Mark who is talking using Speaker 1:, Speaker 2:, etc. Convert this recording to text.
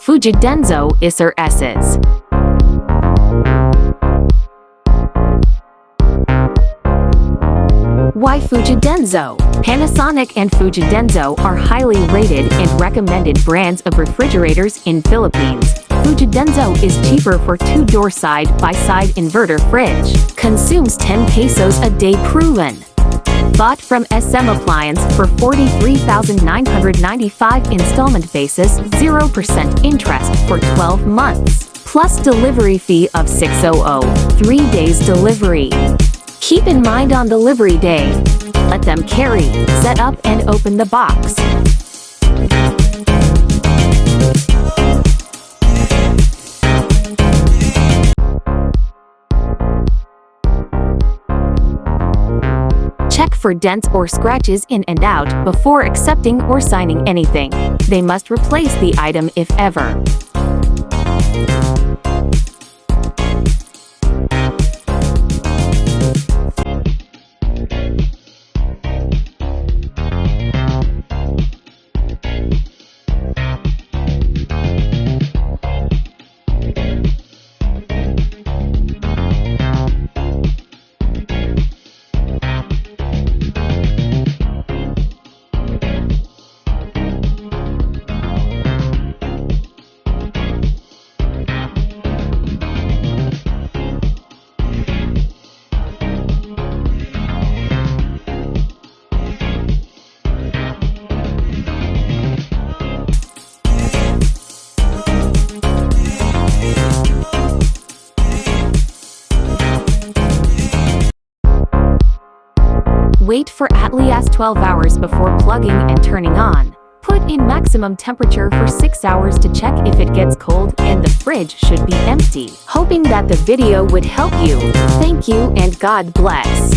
Speaker 1: Fujidenzo ISR20SS. Why Fujidenzo? Panasonic and Fujidenzo are highly rated and recommended brands of refrigerators in Philippines. Fujidenzo is cheaper for two-door side-by-side inverter fridge. Consumes 10 pesos a day proven. Bought from SM Appliance for 43,995 installment basis, 0% interest for 12 months. Plus delivery fee of 600, 3 days delivery. Keep in mind on delivery day. Let them carry, set up and open the box. Check for dents or scratches in and out before accepting or signing anything. They must replace the item if ever. Wait for at least 12 hours before plugging and turning on. Put in maximum temperature for 6 hours to check if it gets cold, and the fridge should be empty. Hoping that the video would help you. Thank you and God bless.